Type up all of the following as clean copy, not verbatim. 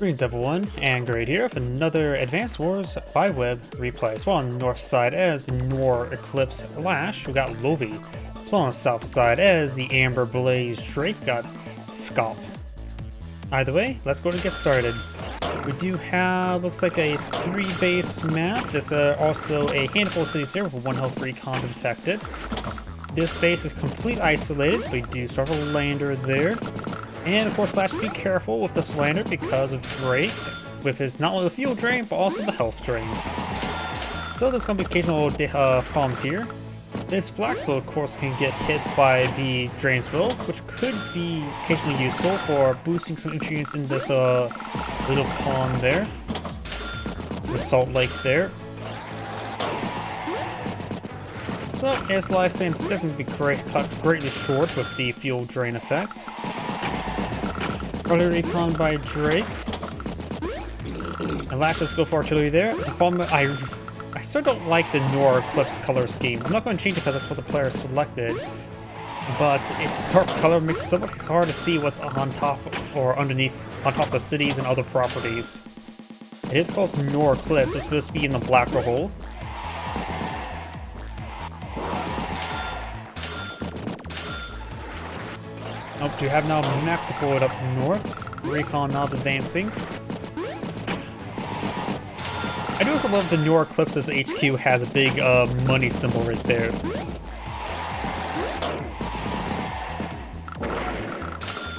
Greetings everyone, and Great here with another Advanced Wars by Web replay. As well on the north side as Nor Eclipse Lash, we got Lovi. As well on the south side as the Amber Blaze Drake, got SKOP. Either way, let's go and get started. We do have, looks like a 3-base map. There's also a handful of cities here with 1 health recon detected. This base is completely isolated. We do sort of a lander there. And of course, Lash, be careful with this lander because of Drake, with his not only the fuel drain, but also the health drain. So there's going to be occasional problems here. This black build, of course, can get hit by the drains build, which could be occasionally useful for boosting some infantry units in this little pond there. The salt lake there. So, as lifespan is definitely cut greatly short with the fuel drain effect. Early recon by Drake. And Lash, just go for artillery there. The problem, I sort of don't like the Nor Eclipse color scheme. I'm not going to change it because that's what the player selected. But its dark color makes it so much hard to see what's on top or underneath, on top of cities and other properties. It is called Nor Eclipse. It's supposed to be in the black hole. Nope, do have now a map deployed up north. Recon now advancing. I do also love the Nor Eclipse's HQ has a big money symbol right there.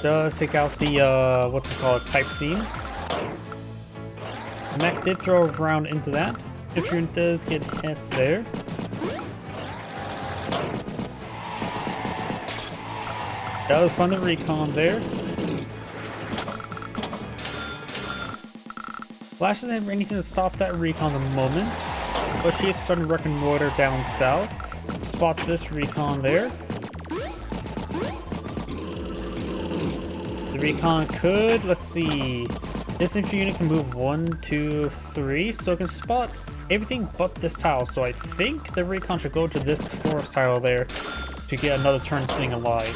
Does take out the, what's it called, pipe seam. Mech did throw a round into that. If your does get hit there. Does find the recon there. Lash doesn't have anything to stop that recon at the moment, but she is starting to reconnoiter down south. Spots this recon there. The recon could, let's see, this infantry unit can move 1, 2, 3, so it can spot everything but this tile. So I think the recon should go to this forest tile there to get another turn staying alive.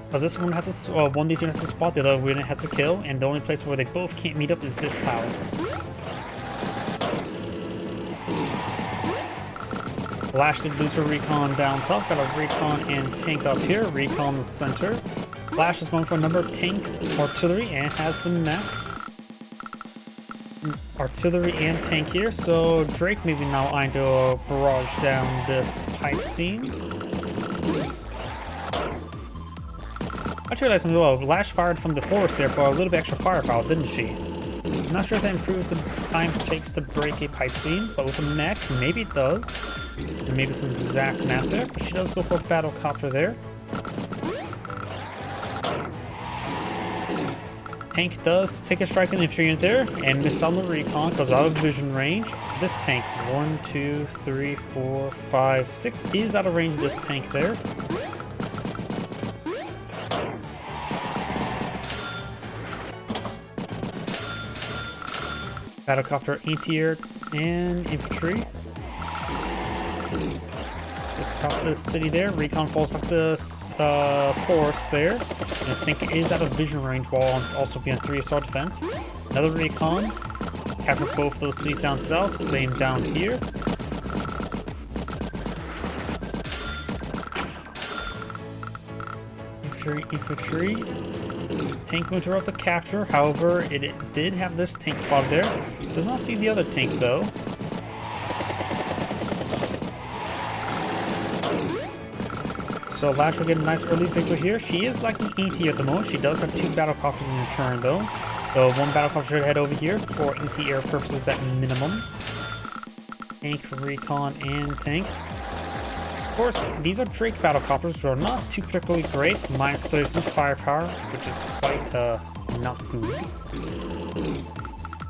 Because this one has to, one of these units has to spot, the other unit has to kill, and the only place where they both can't meet up is this tower. Lash did lose her recon down south, got a recon and tank up here, recon in the center. Lash is going for a number of tanks, artillery, and has the mech. Artillery and tank here, so Drake maybe now eyeing to barrage down this pipe seam. I just realized something. Well, Lash fired from the forest there for a little bit extra firepower, didn't she? I'm not sure if that improves the time it takes to break a pipe seam, but with a mech, maybe it does. And maybe some exact map there, but she does go for a battle copter there. Tank does take a strike in the infantry unit there, and miss on the recon, goes out of vision range. This tank, 1, 2, 3, 4, 5, 6 is out of range of this tank there. Battlecopter, anti-air, and infantry. This top of the city there. Recon falls back to this forest there. And this tank is out of vision range while also being 3-star defense. Another recon. Capture both those cities down south. Same down here. Infantry. Tank moved throughout the capture, however, it did have this tank spotted there. Does not see the other tank though. So Lash will get a nice early victory here. She is lacking AT at the moment. She does have 2 battlecopters in return though. So 1 battlecopter should head over here for anti-air purposes at minimum. Tank, recon, and tank. Of course, these are Drake battlecopters, which are not too particularly great. Minus 30% firepower, which is quite not good.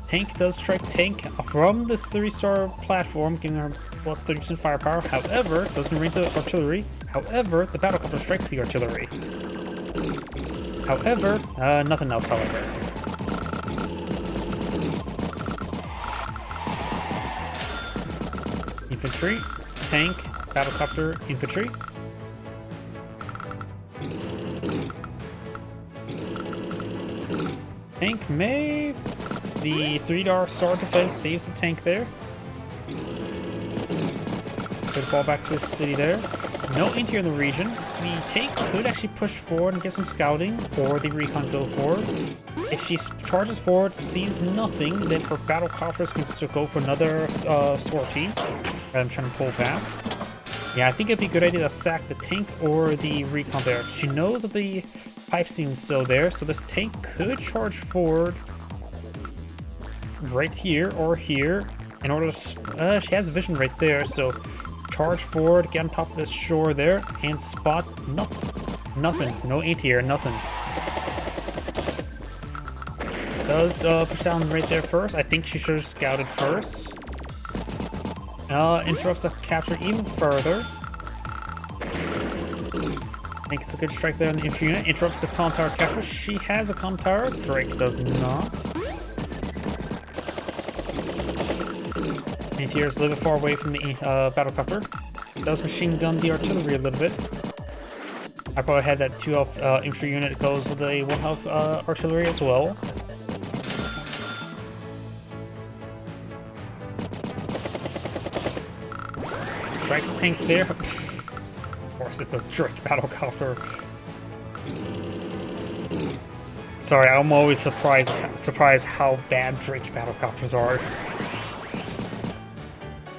Tank does strike tank from the 3-star platform, giving her plus 30% firepower. However, doesn't range the artillery. However, the battlecopter strikes the artillery. However, nothing else, however. Infantry, tank, battlecopter, infantry. Tank may... The 3-star sword defense saves the tank there. Could fall back to his city there. No anti-air in the region. The tank could actually push forward and get some scouting, or the recon go forward. If she charges forward, sees nothing, then her battle copters can still go for another sortie. I'm trying to pull back. Yeah, I think it'd be a good idea to sack the tank or the recon there. She knows that the pipe seam's still there, so this tank could charge forward right here or here in order to... she has vision right there, so charge forward, get on top of this shore there, and spot nothing. No anti-air, nothing. Does push down right there first. I think she should have scouted first. Interrupts the capture even further. I think it's a good strike there on the infantry unit. Interrupts the comm tower capture. She has a comm tower. Drake does not. Anti-air is a little bit far away from the battlecopter. Does machine gun the artillery a little bit. I probably had that 2 health infantry unit that goes with a 1 health artillery as well. Strikes the tank there. Of course, it's a Drake battlecopter. Sorry, I'm always surprised how bad Drake battlecopters are.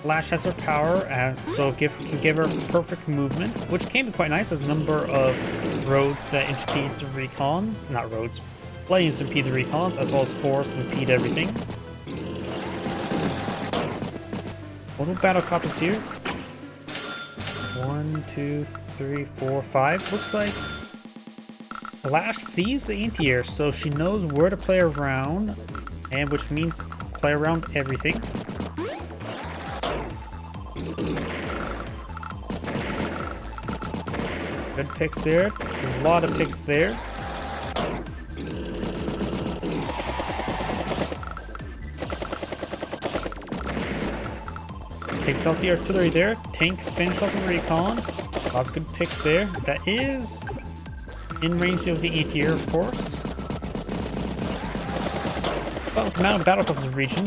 Lash has her power, and so can give her perfect movement, which can be quite nice as a number of roads that impedes the recons. Not roads, planes impede the recons, as well as forests impede everything. Little battlecopters here. 1, 2, 3, 4, 5. Looks like Lash sees the anti-air, so she knows where to play around, and which means play around everything. Good picks there. A lot of picks there. Takes out the artillery there. Tank finished off the recon. Lots of good picks there. That is in range of the anti-air, of course. But with the amount of battlecopters in the region,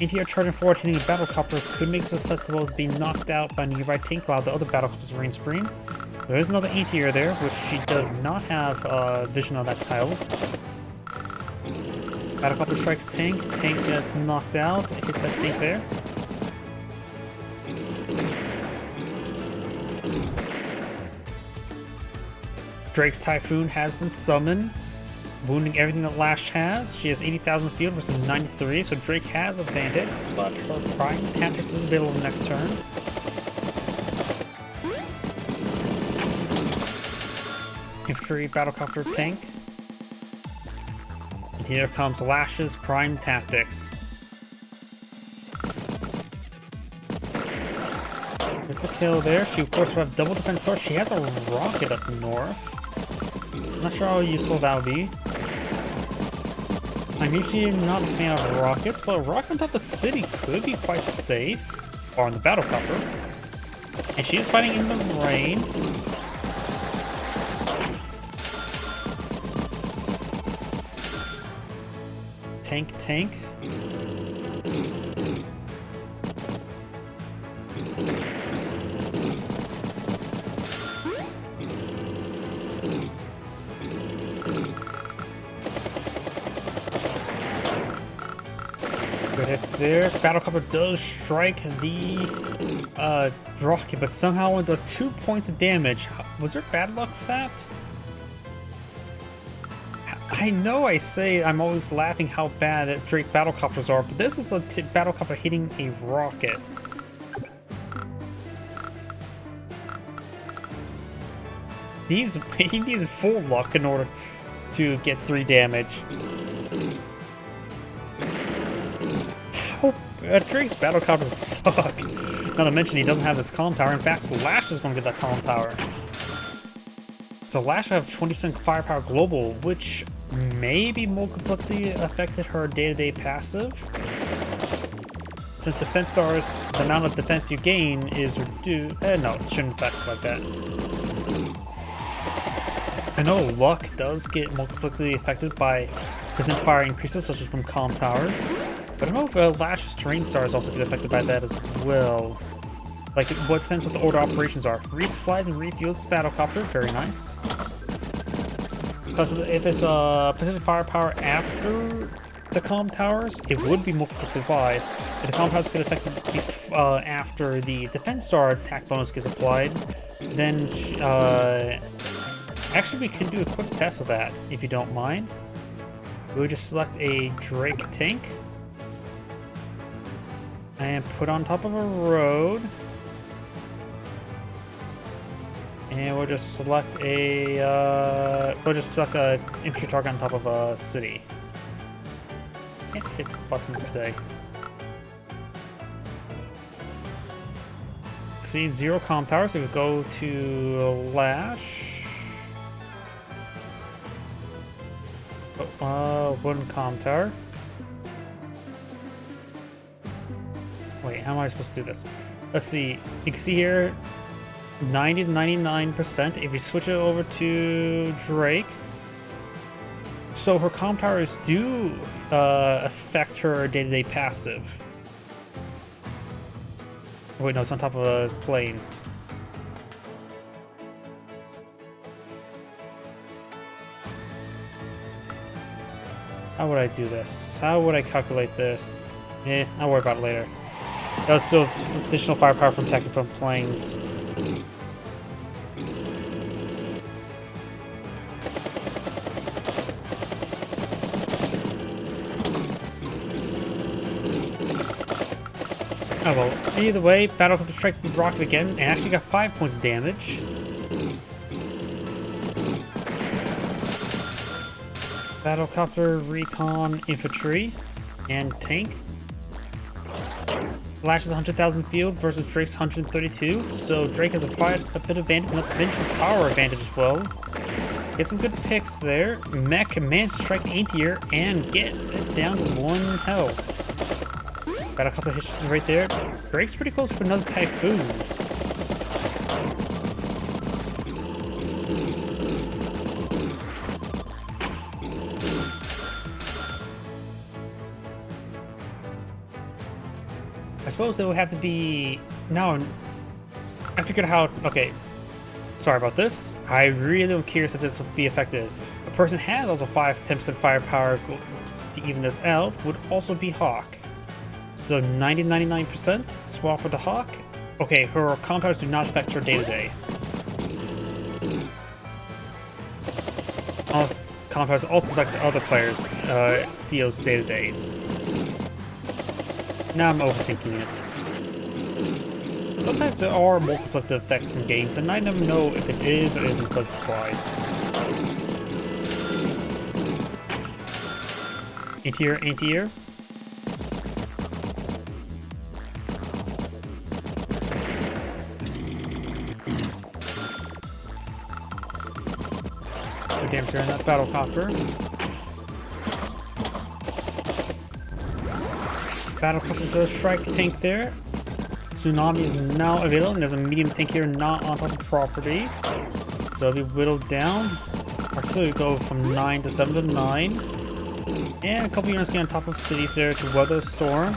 anti-air charging forward, hitting a battlecopter could make it susceptible to being knocked out by a nearby tank while the other battlecopters reign supreme. There is another anti-air there, which she does not have vision on that tile. Battlecopter strikes tank. Tank gets knocked out. Hits that tank there. Drake's Typhoon has been summoned, wounding everything that Lash has. She has 80,000 field versus 93, so Drake has advantage, but her Prime Tactics is available next turn. Infantry battlecopter tank. And here comes Lash's Prime Tactics. It's a kill there. She of course will have double defense sword. She has a rocket up north. Not sure how useful that would be. I'm usually not a fan of rockets, but a rocket on top of the city could be quite safe. Or on the battlecopter. And she is fighting in the rain. Tank. Good hits there. Battlecopter does strike the rocket, but somehow only does 2 points of damage. Was there bad luck with that? I know I say I'm always laughing how bad Drake battlecopters are, but this is a battlecopter hitting a rocket. He needs full luck in order to get 3 damage. Drake's battlecopters suck. Not to mention he doesn't have this comm tower. In fact, Lash is going to get that comm tower. So Lash will have 20% firepower global, which maybe more completely affected her day-to-day passive. Since defense stars, the amount of defense you gain is reduced. No, it shouldn't affect like that. I know luck does get multiplically affected by present fire increases, such as from calm towers. But I don't know if Lash's terrain stars also get affected by that as well. Like, what depends what the order operations are. Resupplies and refuels the battlecopter, very nice. Because if it's present firepower after the calm towers, it would be multiplied. If the calm towers get affected after the defense star attack bonus gets applied, then actually we can do a quick test of that if you don't mind. We'll just select a Drake tank and put on top of a road, and we'll just select a infantry target on top of a city. Can't hit buttons today. See, 0 comm towers, so we go to Lash. Wooden comm tower. Wait, how am I supposed to do this? Let's see. You can see here 90 to 99%. If you switch it over to Drake, so her comm towers do affect her day-to-day passive. Wait, no, it's on top of planes. How would I do this? How would I calculate this? I'll worry about it later. That was still additional firepower from attacking from planes. Oh well, either way, Battlecopter strikes the rocket again and actually got 5 points of damage. Battlecopter, recon, infantry, and tank. Lash is 100,000 field versus Drake's 132, so Drake has a bit of advantage, and eventual power advantage as well. Get some good picks there. Mech manages to strike anti-air and gets it down to 1 health. Battlecopter hits right there. Drake's pretty close for another Typhoon. I suppose there would have to be... Now, I figured out how... Okay, sorry about this. I really am curious if this would be effective. A person has also 5-10% firepower to even this out, would also be Hawk. So 90-99%, swap with the Hawk. Okay, her comm towers do not affect her day-to-day. Comm towers also affect other players' CO's day-to-days. Now I'm overthinking it. Sometimes there are multiplicative effects in games, and I never know if it is or isn't applied. Anti-air, anti-air. Good damage there in that battlecopter. Battlecopter's strike tank there. Tsunami is now available, and there's a medium tank here not on top of property. So it'll be whittled down. Artillery will go from 9 to 7 to 9. And a couple units get on top of cities there to weather the storm.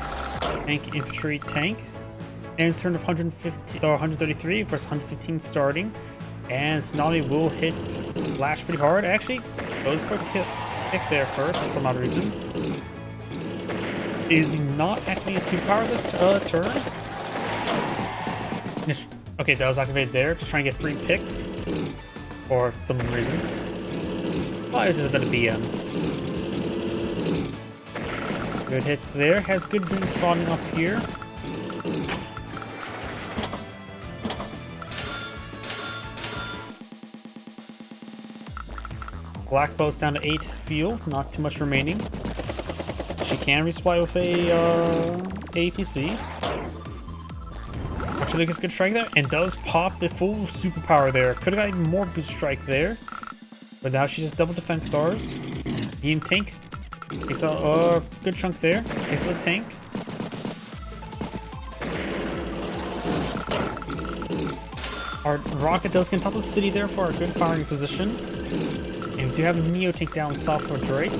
Tank, infantry, tank. And it's turn of 150 or 133 versus 115 starting. And Tsunami will hit Lash pretty hard. Actually, goes for a kick there first for some odd reason. Is he not activating a superpower this turn? Okay, that was activated there to try and get free picks for some reason. Probably just a bit of BM. Good hits there. Has good boom spawning up here. Black Bow's down to 8 fuel, not too much remaining. She can resupply with a APC. Actually gets good strike there and does pop the full superpower there. Could have gotten more boost strike there, but now she's just double defense stars. Beam tank takes a good chunk there. Takes the tank. Our rocket does get on top of the city there for a good firing position. And we do have a Neo tank down south for Drake.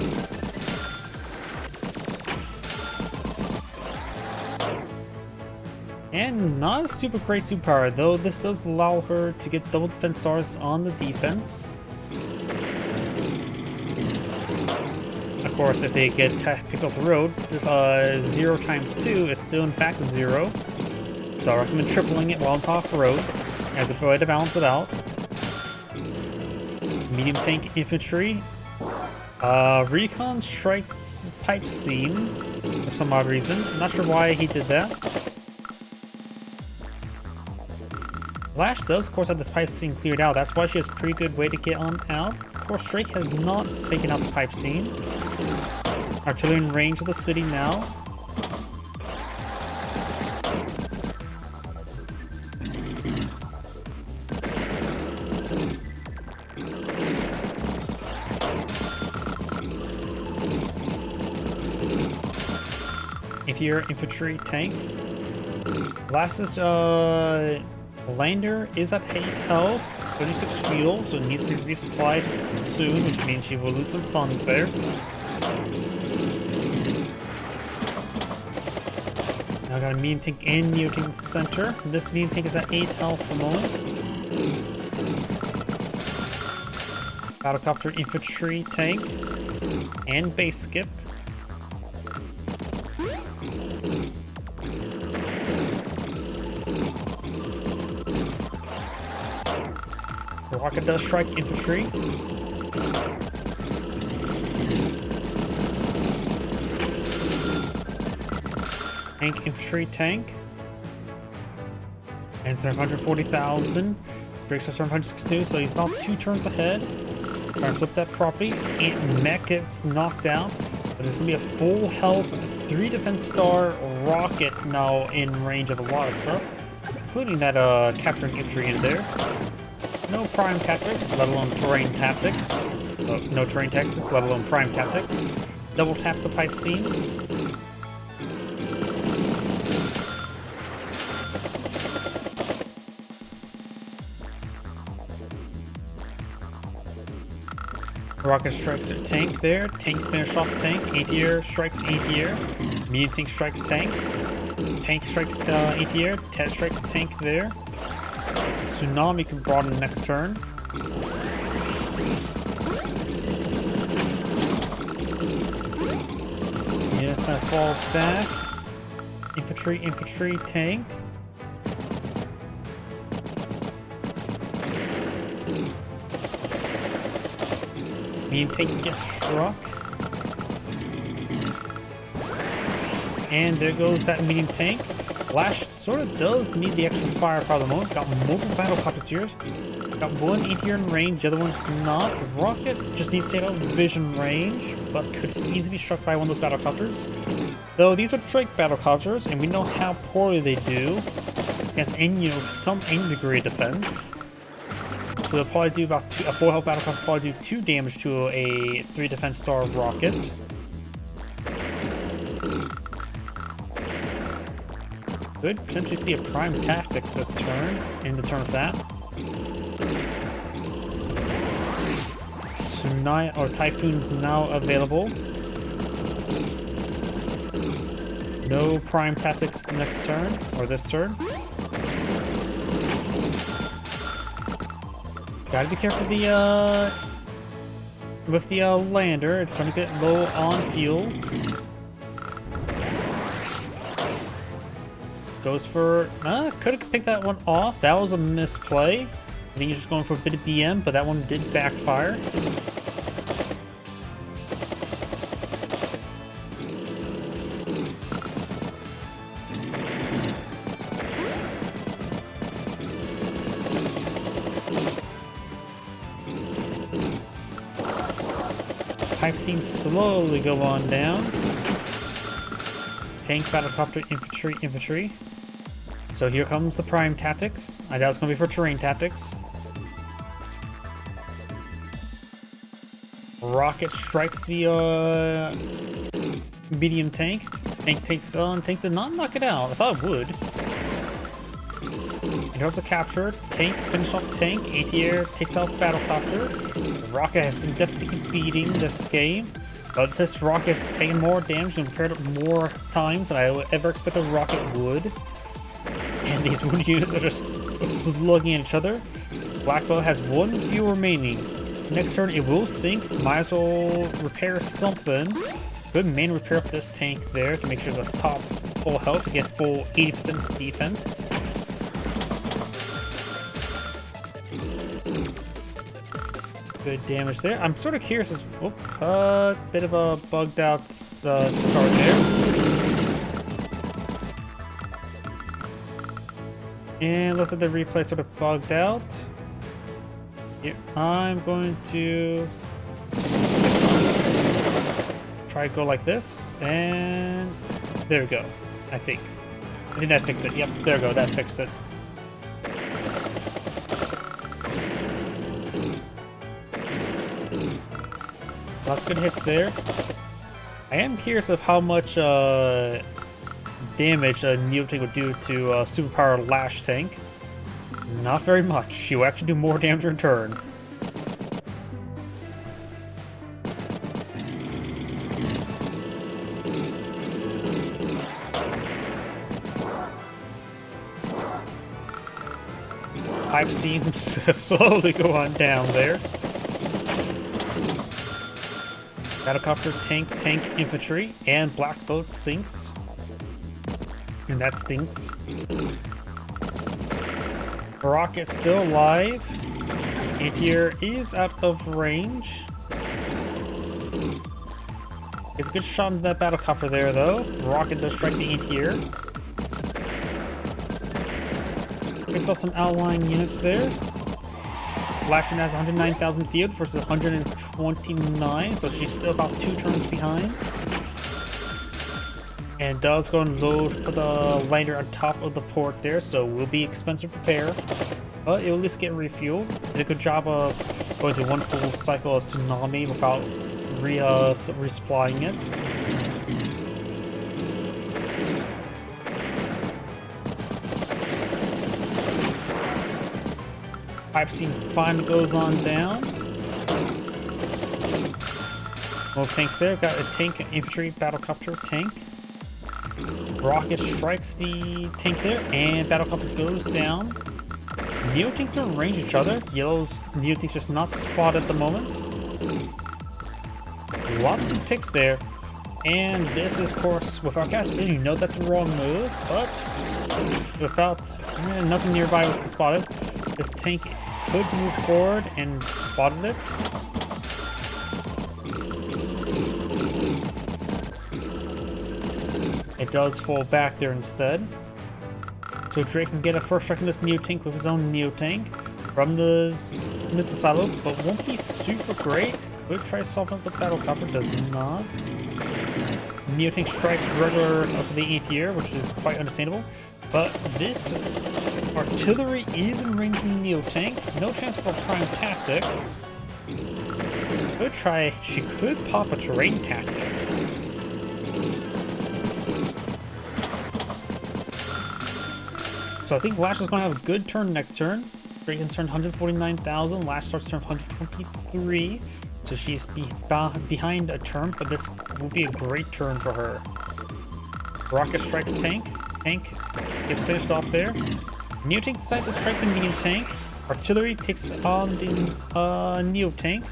And not a super great superpower, though this does allow her to get double defense stars on the defense. Of course, if they get picked off the road, 0 times 2 is still in fact 0. So I recommend tripling it while on top of roads as a way to balance it out. Medium tank infantry. Recon strikes pipe seam for some odd reason. I'm not sure why he did that. Lash does, of course, have this pipe seam cleared out. That's why she has a pretty good way to get on out. Of course, Drake has not taken out the pipe seam. Artillery in range of the city now. Anti-air infantry tank. Lash's lander is at 8 health, 36 fuel, so it needs to be resupplied soon, which means she will lose some funds there. Now I got a medium tank and neo tank center. This medium tank is at 8 health for the moment. Battlecopter infantry tank and base skip. The rocket does strike infantry. Tank infantry tank. And it's 140,000. Drake's at 762, so he's about 2 turns ahead. Trying to flip that property. And mech gets knocked out. But it's going to be a full health 3 defense star rocket now in range of a lot of stuff. Including that capturing infantry in there. No prime tactics, let alone terrain tactics. No terrain tactics, let alone prime tactics. Double taps the pipe seam. Rocket strikes a tank there. Tank finish off tank. Anti-air strikes anti-air. Medium tank strikes tank. Tank strikes anti-air. Tet strikes tank there. Tsunami can broaden next turn. Yes, I fall back. Infantry, tank. Medium tank gets struck. And there goes that medium tank. Lash sort of does need the extra firepower at the moment. Got multiple battlecopters here. Got one anti-air in range, the other one's not. Rocket just needs to stay out of vision range, but could easily be struck by one of those battlecopters. Though these are Drake battlecopters, and we know how poorly they do against any, some degree of defense. So they'll probably do about a 4 health battlecopter will probably do 2 damage to a 3 defense star rocket. Could potentially see a prime tactics this turn, in the turn of that. Tsunami or Typhoon's now available. No prime tactics next turn, or this turn. Gotta be careful with the lander. It's starting to get low on fuel. Goes for... could have picked that one off. That was a misplay. I think he's just going for a bit of BM, but that one did backfire. Pipe seems slowly go on down. Tank, battlecopter, infantry. So here comes the prime tactics. I doubt it's going to be for terrain tactics. Rocket strikes the medium tank. Tank takes on. Tank did not knock it out. I thought it would. In order to capture, tank, finish off tank, ATR takes out battlecopter. The rocket has been definitely beating this game, but this rocket has taken more damage and repaired it more times than I would ever expect a rocket would. And these wound units are just slugging at each other. Black Bow has one view remaining. Next turn it will sink, might as well repair something. Good main repair up this tank there to make sure it's a top full health to get full 80% defense. Good damage there. I'm sort of curious as bit of a bugged out start there. And looks like the replay sort of bugged out. Yep, I'm going to try to go like this, and there we go. I think that fixed it. Yep, there we go. That fixed it. Lots of good hits there. I am curious of how much damage a Neo tank would do to superpower Lash tank. Not very much. She will actually do more damage in turn. Pipe seems to slowly go on down there. Battlecopter, tank, infantry, and Black Boat sinks. And that stinks. Rocket's still alive. Anti-air is out of range. It's a good shot into that battlecopter there, though. Rocket does strike the anti-air. Picks off some outlying units there. Lashman has 109,000 field versus 129, so she's still about 2 turns behind. And does go and load the lander on top of the port there, so will be expensive repair. But it will at least get refueled. Did a good job of going through one full cycle of tsunami without resupplying it. Pipe scene finally goes on down. Well, tanks there. Got a tank, an infantry, battlecopter, tank. Rocket strikes the tank there, and battlecopter goes down. Neo tanks are in range of each other. Yellow's Neo tanks just not spotted at the moment. Lots of good picks there. And this is, of course, without cast vision, you know that's a wrong move, but without nothing nearby was spotted. This tank could move forward and spotted it. It does fall back there instead. So Drake can get a first strike on this Neo tank with his own Neo tank from the missile silo, but won't be super great. Could try solving up the battlecopter, does not. Neo tank strikes regular of the anti-air, which is quite understandable. But this artillery is in range of the Neo tank. No chance for prime tactics. Could try. She could pop a terrain tactics. So I think Lash is going to have a good turn next turn. Draken's turn 149,000. Lash starts turn 123. So she's behind a turn, but this will be a great turn for her. Rocket strikes tank. Tank gets finished off there. Neo tank decides to strike the medium tank. Artillery takes on the Neo tank. I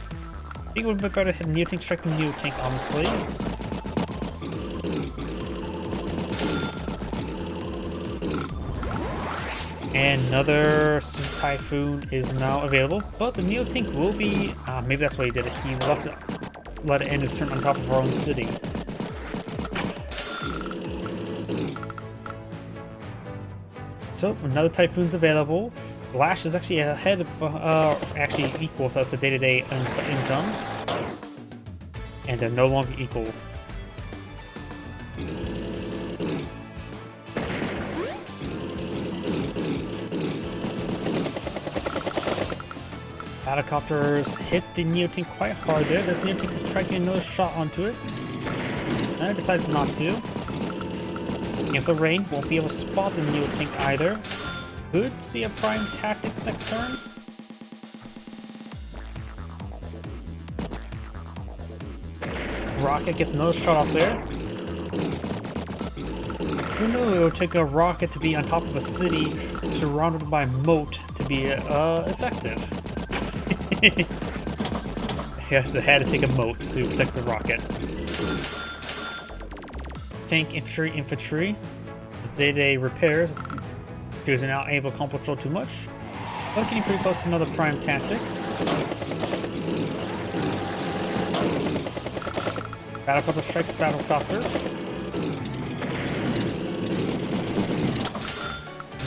think it would be better to hit Neo tank strike the Neo tank, honestly. And another Typhoon is now available, but the Neo tank will be. Maybe that's why he did it. He let it end his turn on top of our own city. So another Typhoon's available. Lash is actually ahead of, actually equal without the day-to-day income, and they're no longer equal. Battlecopters hit the Neo tank quite hard there. This Neo tank can try getting another shot onto it. And it decides not to. If the rain won't be able to spot the Neo tank either. could see a Prime Tactics next turn. Rocket gets another shot off there. Who knew it would take a rocket to be on top of a city surrounded by moat to be effective? Yes, it had to take a moat to protect the rocket. Tank, infantry. With day-to-day repairs, she was not able to accomplish too much. But getting pretty close to another Prime Tactics. Battlecopter strikes Battlecopter.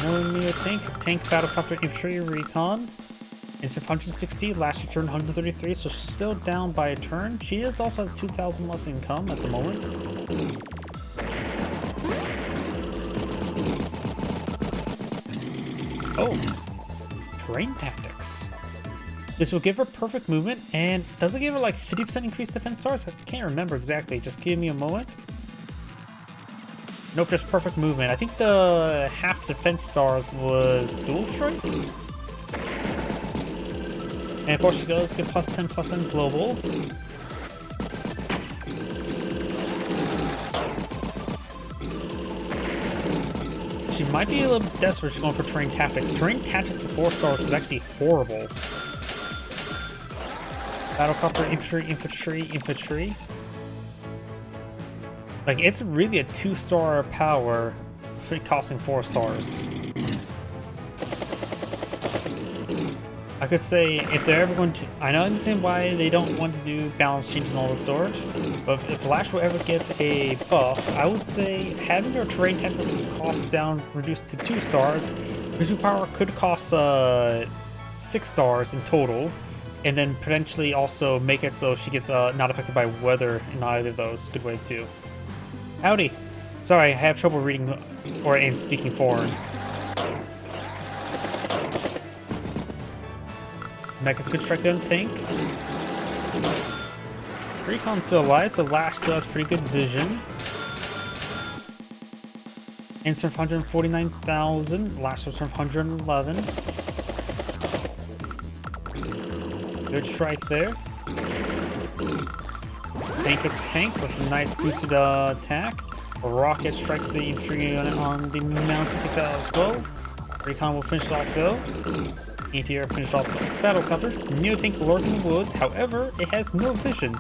No Neo Tank, Battlecopter, Infantry, Recon. Instant 160, last return 133, so she's still down by a turn. She also has 2,000 less income at the moment. Oh, Terrain Tactics. This will give her perfect movement, and does it give her like 50% increased defense stars? I can't remember exactly, just give me a moment. Nope, just perfect movement. I think the half defense stars was dual strike. And of course she does get +10/+10 global. She might be a little bit desperate. She's going for Terrain Tactics. Terrain Tactics with 4 stars is actually horrible. Battlecopter, infantry. Like, it's really a 2-star power for costing 4 stars. I could say if they're ever going to, I know I understand why they don't want to do balance changes and all the sort, but if Lash will ever get a buff, I would say having their terrain tactics cost down reduced to 2 stars, Pursuit Power could cost 6 stars in total, and then potentially also make it so she gets not affected by weather in either of those. Good way too. Howdy. Sorry, I have trouble reading and speaking foreign. Mecha's good strike down tank. Recon's still alive, so Lash still has pretty good vision. Instant 149,000. Lash was from 111. Good strike there. Tank hits tank with a nice boosted attack. Rocket strikes the infantry unit on the mountain, takes out as well. Recon will finish it off though. Anti-air finished off Battlecopter. Neo Tank lurks in the woods, however, it has no vision,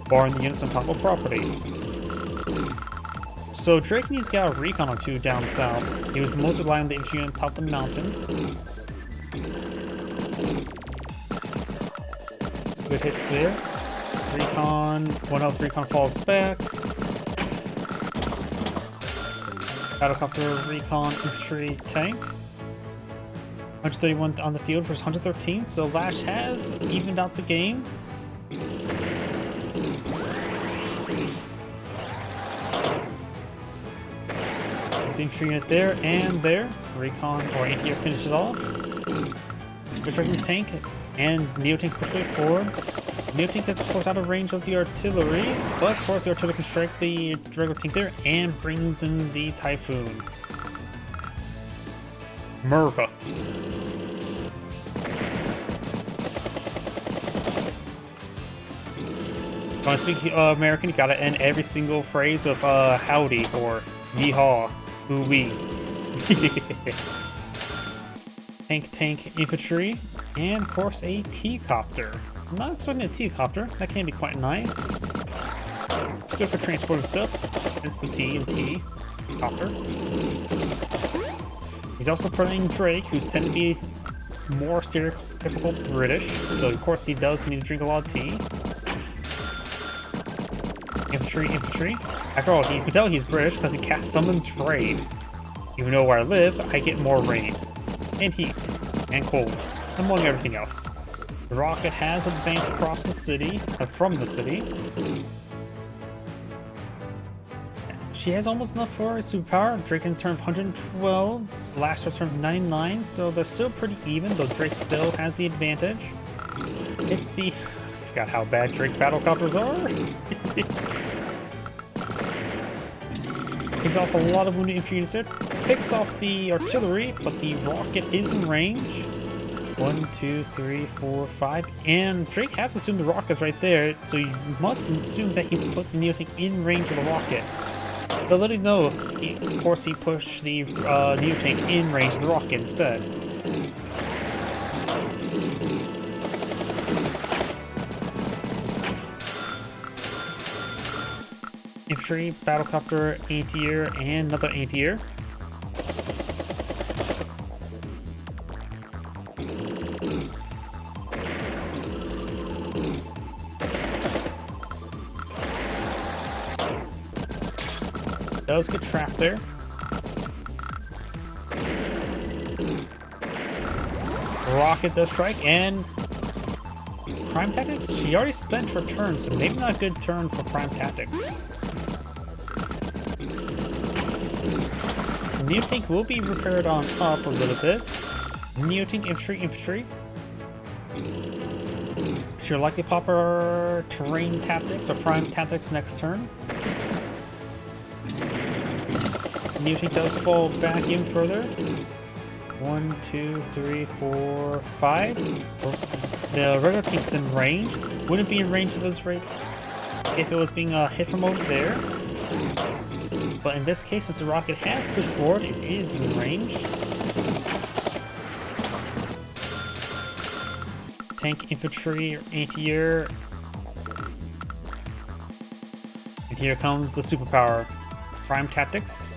barring the units on top of properties. So Drake needs to get a recon or 2 down south. He was mostly relying on the infantry on top of the mountain. Good hits there. Recon, 1 health recon falls back. Battlecopter, recon, infantry, tank. 131 on the field versus 113, so Lash has evened out the game. This infantry unit there and there. Recon or anti-air finishes it off. Good striking tank and Neo Tank push way forward. Neo Tank is of course out of range of the artillery, but of course the artillery can strike the regular tank there and brings in the Typhoon. America. When I speak American, you gotta end every single phrase with howdy or yeehaw, ooh-wee. Tank, infantry, and of course a T-copter. I'm not expecting a T-copter, that can be quite nice. It's good for transporting stuff. It's the T and T-copter. He's also playing Drake, who's tend to be more stereotypical British, so of course he does need to drink a lot of tea. Infantry. After all, you can tell he's British because he casts Summons Raid. Even though where I live, I get more rain, and heat, and cold, among everything else. The rocket has advanced across the city, from the city. She has almost enough for a superpower. Drake has turned 112, Lash has turned 99, so they're still pretty even, though Drake still has the advantage. It's the... I forgot how bad Drake battlecopters are. Takes off a lot of wounded infantry units there. Picks off the artillery, but the rocket is in range. 1, 2, 3, 4, 5. And Drake has assumed the rocket's right there, so you must assume that he put the Neotank in range of the rocket. But little know, of course, he pushed the Neotank in range of the rocket instead. Infantry, battlecopter, anti-air, and another anti-air. Does get trapped there. Rocket does strike, and Prime Tactics? She already spent her turn, so maybe not a good turn for Prime Tactics. Neotank will be repaired on up a little bit. Neotank, infantry. She'll likely pop her terrain tactics or Prime Tactics next turn. Neotank does fall back in further. 1, 2, 3, 4, 5. The regular tank's in range. Wouldn't be in range if it was being hit from over there. But in this case, since the rocket has pushed forward, it is in range. Tank, infantry, anti-air. And here comes the superpower. Prime Tactics.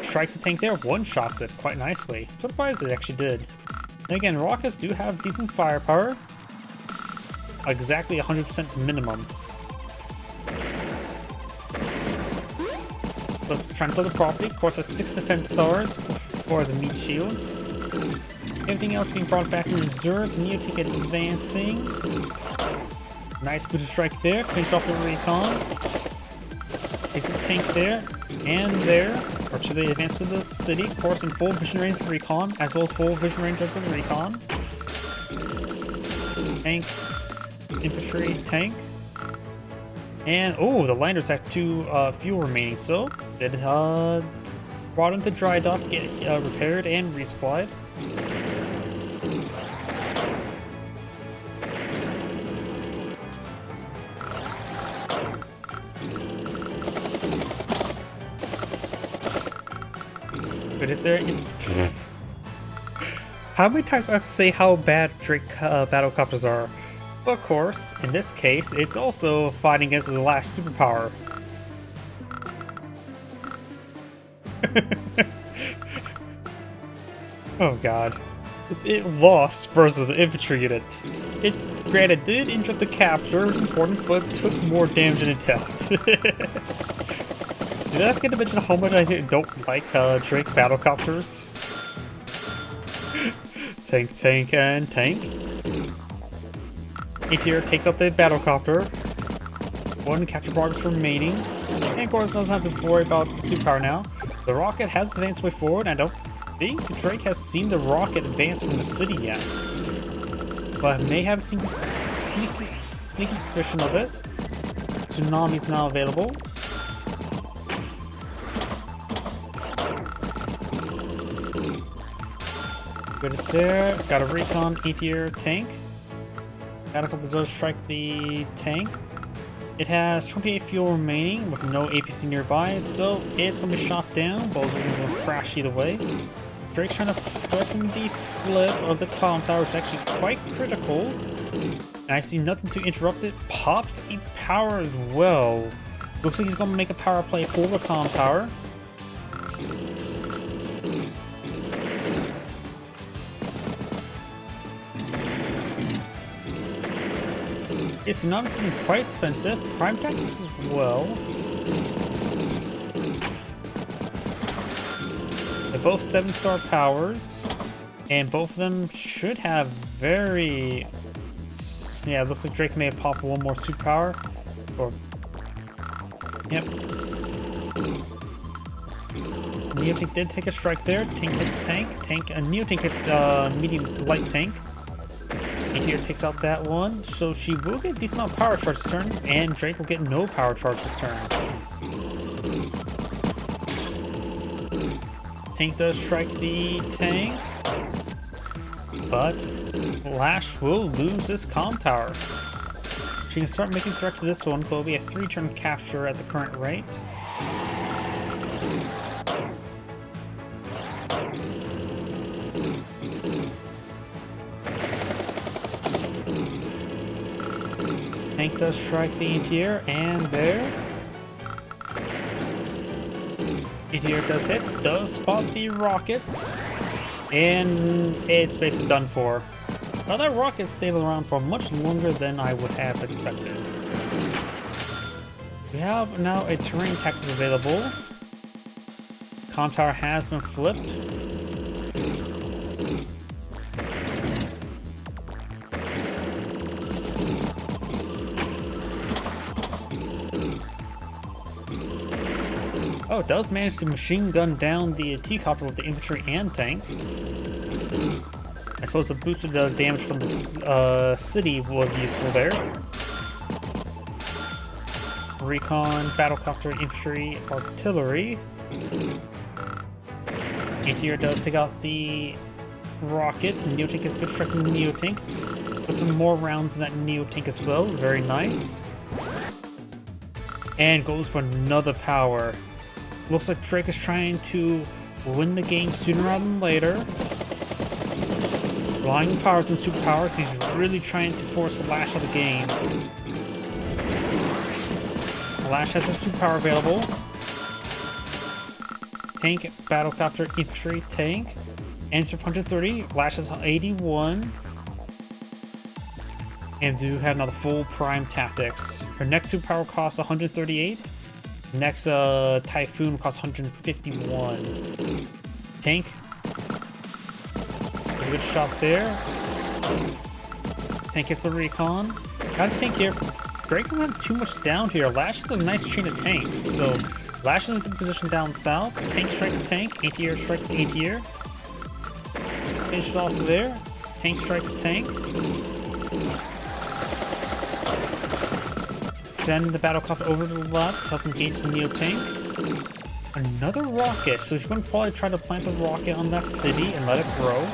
Strikes the tank there, one-shots it quite nicely. Surprised it actually did. And again, rockets do have decent firepower. Exactly 100% minimum. Let's try and kill the property. Of course, has 6 defense stars, 4 as a meat shield. Everything else being brought back in reserve. Neotank advancing. Nice booster strike there. Finished off the recon. Takes the tank there and there. Artillery advance to the city. Of course, in full vision range of the recon, as well as full vision range of the recon. Tank, infantry, tank. And, oh, the landers have 2 fuel remaining, so it brought into dry dock, get repaired and resupplied. But is there... How many times do I have to say how bad Drake battlecopters are? But of course, in this case, it's also fighting against his Lash superpower. Oh god. It lost versus the infantry unit. It, granted, did interrupt the capture, it was important, but took more damage than it dealt. Did I forget to mention how much I don't like Drake battlecopters? Tank, and tank. Anti-air takes out the battlecopter. 1 capture progress remaining. And of course doesn't have to worry about the superpower now. The rocket has advanced way forward. I don't think Drake has seen the rocket advance from the city yet. But may have seen sneaky suspicion of it. Tsunami is now available. Good there. Got a recon, anti-air, tank. Battlecopter does strike the tank. It has 28 fuel remaining with no APC nearby, so it's going to be shot down. Balls are going to crash either way. Drake's trying to threaten the flip of the comm tower, which is actually quite critical. And I see nothing to interrupt it. Pops a power as well. Looks like he's going to make a power play for the comm tower. Yes, Tsunami's going to be quite expensive. Prime Tactics as well. They're both 7-star powers. And both of them should have very... Yeah, it looks like Drake may have popped one more superpower. Or... Yep. Neotank did take a strike there. Tank hits tank. Neotank hits medium light tank. Here takes out that one, so she will get a decent amount of power charge this turn, and Drake will get no power charge this turn. Tank does strike the tank, but Lash will lose this comm tower. She can start making threats to this one, but it'll be a 3-turn capture at the current rate. Tank does strike the anti-air, and there. Anti-air does hit, does spot the rockets, and it's basically done for. Now that rocket stayed around for much longer than I would have expected. We have now a terrain tactics available. Comm tower has been flipped. Oh, it does manage to machine gun down the T-copter with the infantry and tank. I suppose the boosted damage from the city was useful there. Recon, battlecopter, infantry, artillery. Anti-air does take out the rocket. Neo-tank is good striking the Neo-tank. Put some more rounds in that Neo-tank as well. Very nice. And goes for another power. Looks like Drake is trying to win the game sooner rather than later. Relying on powers and superpowers, he's really trying to force Lash out of the game. Lash has a superpower available. Tank, battlecopter, infantry, tank. Answer 130. Lash has 81. And do have another full prime tactics. Her next superpower costs 138. Next Typhoon costs 151. Tank. There's a good shot there. Tank gets the recon. Got a tank here. Drake doesn't have too much down here. Lash has a nice chain of tanks. So Lash is in a good position down south. Tank strikes tank. Anti-air strikes anti-air. Finish it off there. Tank strikes tank. Then the battlecopter over to the left, help engage the Neo-tank. Another rocket, so she's going to probably try to plant the rocket on that city and let it grow.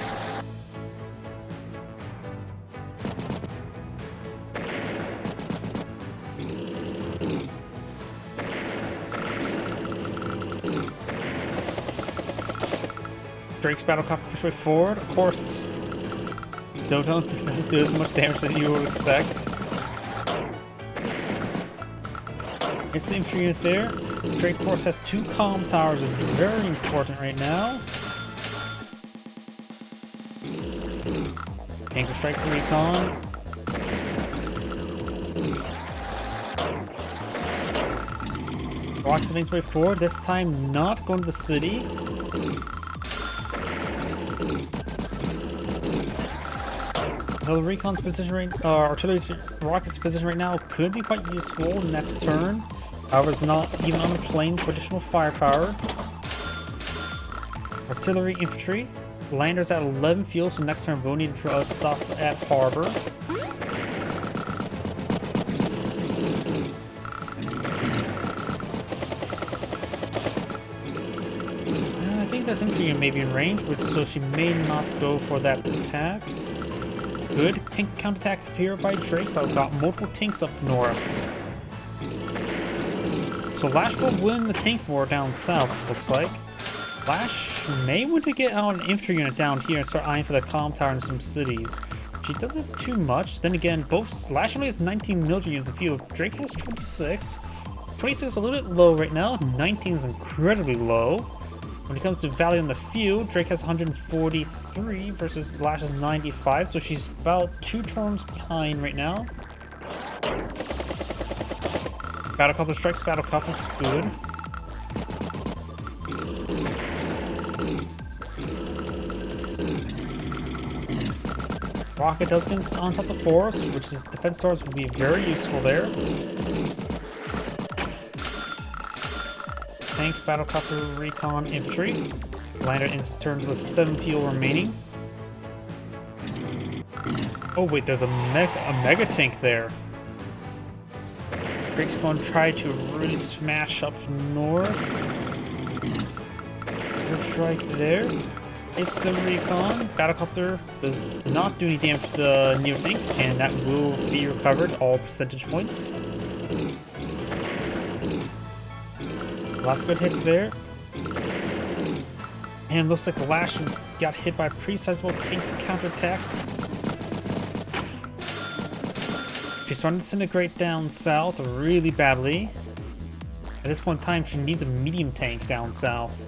Drake's battlecopter push way forward, of course. Still doesn't do as much damage as you would expect. It's the infantry unit there. Drake, of course, has 2 comm towers, is very important right now. Tank will strike the recon. Rockets makes way forward, this time not going to the city. Another recon's position artillery's rocket's position right now could be quite useful next turn. However, it's not even on the planes for additional firepower. Artillery, infantry. Landers at 11 fuel, so next turn we'll need to stop at harbor. I think that's infantry may be in range, so she may not go for that attack. Good tank counterattack here by Drake, but we've got multiple tanks up north. So Lash will win the tank war down south, it looks like. Lash may want to get out an infantry unit down here and start eyeing for the comm tower in some cities. She doesn't have too much. Then again, both Lash only has 19 military units in the field. Drake has 26. 26 is a little bit low right now. 19 is incredibly low. When it comes to value in the field, Drake has 143 versus Lash's 95, so she's about 2 turns behind right now. Battlecopter strikes, battlecopter's good. Rocket does get on top of the forest, which is defense towers will be very useful there. Tank, battlecopter, recon, infantry. Lander ends turn with 7 fuel remaining. Oh wait, there's a mega tank there. Drake's going to try to really smash up north. good strike there. It's the recon. Battlecopter does not do any damage to the Neo Tank, and that will be recovered, all percentage points. Lots of good hits there. And looks like Lash got hit by a pretty sizable tank counterattack. She's starting to disintegrate down south really badly. At this point in time, she needs a medium tank down south.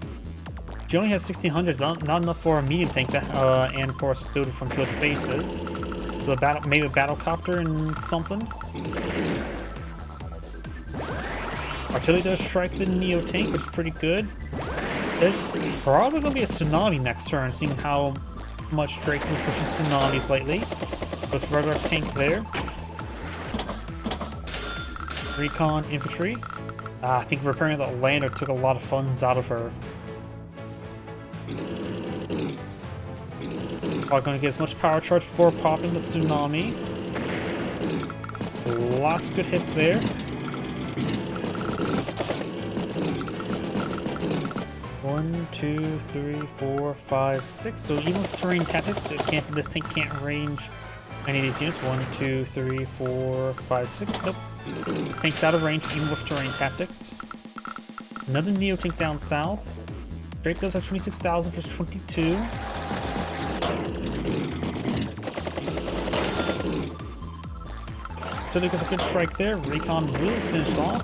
She only has 1600, not enough for a medium tank, and of course build it from two other bases. So maybe a battlecopter and something. Artillery does strike the Neo tank, which is pretty good. There's probably going to be a tsunami next turn, seeing how much Drake's been pushing tsunamis lately. There's a regular tank there. Recon infantry. I think repairing that lander took a lot of funds out of her. Probably going to get as much power charge before popping the tsunami. Lots of good hits there. One, two, three, four, five, six. So even with terrain tactics, this tank can't range any of these units. 1, 2, 3, 4, 5, 6. Nope. This tank's out of range even with terrain tactics. Another Neo tank down south. Drake does have 26,000 for 22. Artillery gets a good strike there. Recon will finish off.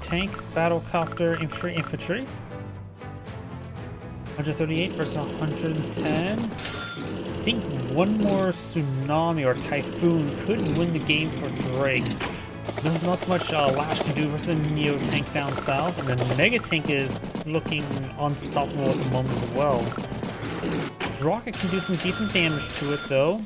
Tank, battlecopter, infantry. 138 versus 110. I think one more tsunami or typhoon could win the game for Drake. There's not much Lash can do versus a Neo tank down south, and the Mega tank is looking unstoppable at the moment as well. Rocket can do some decent damage to it though.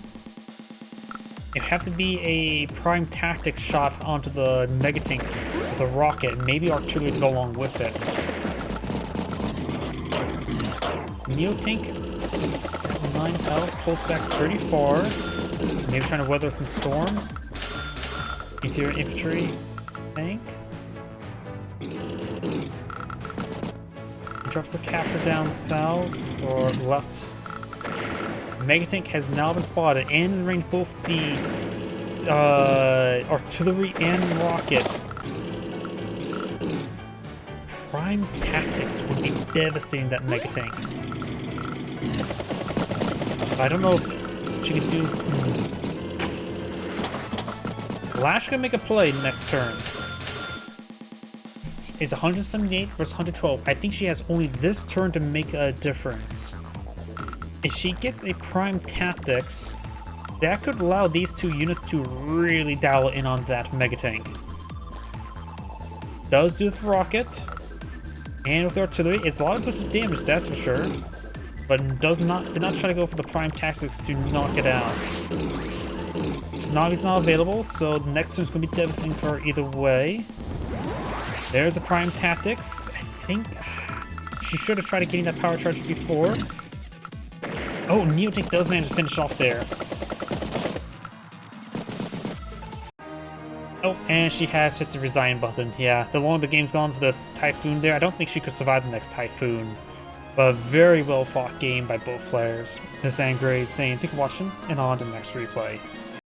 It have to be a prime tactics shot onto the Mega tank with a rocket, and maybe artillery to go along with it. Neo tank, 9 health, pulls back pretty far. Maybe trying to weather some storm. Interior infantry tank. Drops the capture down south or left. Mega tank has now been spotted and in range both the artillery and rocket. Prime tactics would be devastating that Mega tank. I don't know if she can do. Lash can make a play next turn. It's 178 versus 112. I think she has only this turn to make a difference. If she gets a prime tactics, that could allow these two units to really dial in on that Mega tank. Does do with rocket, and with the artillery, it's a lot of boosted damage, that's for sure. But did not try to go for the prime tactics to knock it out. Tsunami's not available, so the next turn is going to be devastating for her either way. There's a prime tactics. I think she should have tried getting that power charge before. Oh, Neo tank does manage to finish off there. Oh, and she has hit the resign button. Yeah, the longer the game's gone for this typhoon there, I don't think she could survive the next typhoon. But a very well fought game by both players. This is Angry saying thank you for watching, and on to the next replay.